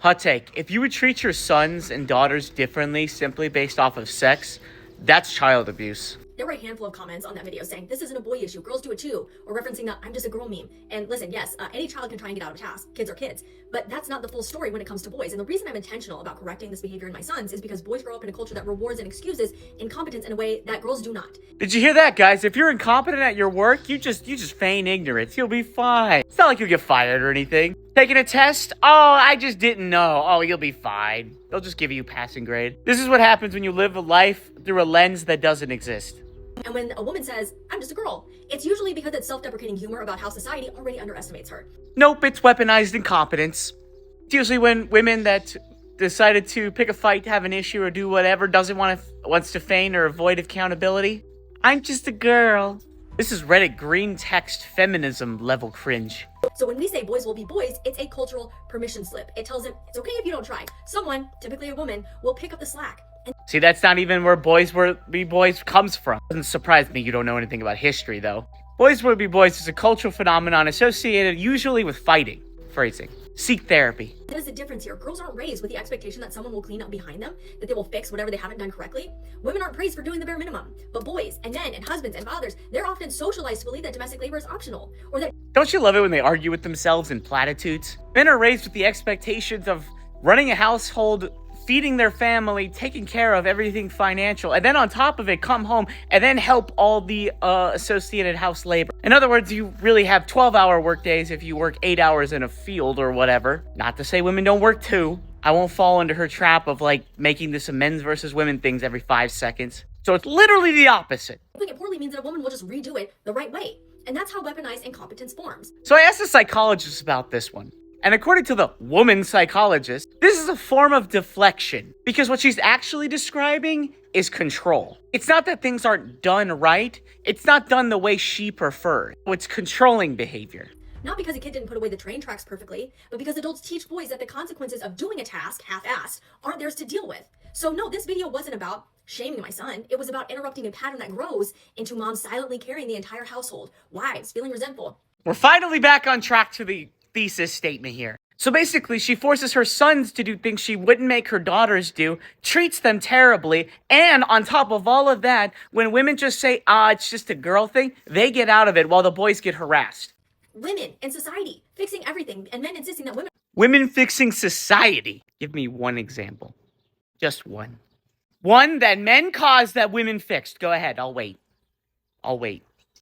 Hot take. If you would treat your sons and daughters differently simply based off of sex, that's child abuse. There were a handful of comments on that video saying, this isn't a boy issue, girls do it too, or referencing that I'm just a girl meme. And listen, yes, any child can try and get out of task. Kids are kids. But that's not the full story when it comes to boys. And the reason I'm intentional about correcting this behavior in my sons is because boys grow up in a culture that rewards and excuses incompetence in a way that girls do not. Did you hear that, guys? If you're incompetent at your work, you just feign ignorance. You'll be fine. It's not like you'll get fired or anything. Taking a test? Oh, I just didn't know. Oh, you'll be fine. They'll just give you a passing grade. This is what happens when you live a life through a lens that doesn't exist. And when a woman says, I'm just a girl, it's usually because it's self-deprecating humor about how society already underestimates her. Nope, it's weaponized incompetence. It's usually when women that decided to pick a fight, have an issue, or do whatever wants to feign or avoid accountability. I'm just a girl. This is Reddit green text feminism level cringe. So when we say boys will be boys, it's a cultural permission slip. It tells them it's okay if you don't try. Someone, typically a woman, will pick up the slack. See, that's not even where boys will be boys comes from. Doesn't surprise me you don't know anything about history, though. Boys will be boys is a cultural phenomenon associated usually with fighting. Phrasing. Seek therapy. There's the difference here. Girls aren't raised with the expectation that someone will clean up behind them, that they will fix whatever they haven't done correctly. Women aren't praised for doing the bare minimum. But boys and men and husbands and fathers, they're often socialized to believe that domestic labor is optional. Or that... Don't you love it when they argue with themselves in platitudes? Men are raised with the expectations of running a household, feeding their family, taking care of everything financial, and then on top of it, come home and then help all the associated house labor. In other words, you really have 12-hour work days if you work 8 hours in a field or whatever. Not to say women don't work too. I won't fall into her trap of like making this a men's versus women things every 5 seconds. So it's literally the opposite. Doing it poorly means that a woman will just redo it the right way. And that's how weaponized incompetence forms. So I asked a psychologist about this one. And according to the woman psychologist, this is a form of deflection because what she's actually describing is control. It's not that things aren't done right. It's not done the way she preferred. It's controlling behavior. Not because a kid didn't put away the train tracks perfectly, but because adults teach boys that the consequences of doing a task half-assed aren't theirs to deal with. So no, this video wasn't about shaming my son. It was about interrupting a pattern that grows into moms silently carrying the entire household, wives feeling resentful. We're finally back on track to the thesis statement here. So basically, she forces her sons to do things she wouldn't make her daughters do, treats them terribly, and on top of all of that, when women just say, it's just a girl thing, they get out of it while the boys get harassed. Women and society fixing everything, and men insisting that women... Women fixing society. Give me one example. Just one. One that men caused that women fixed. Go ahead, I'll wait.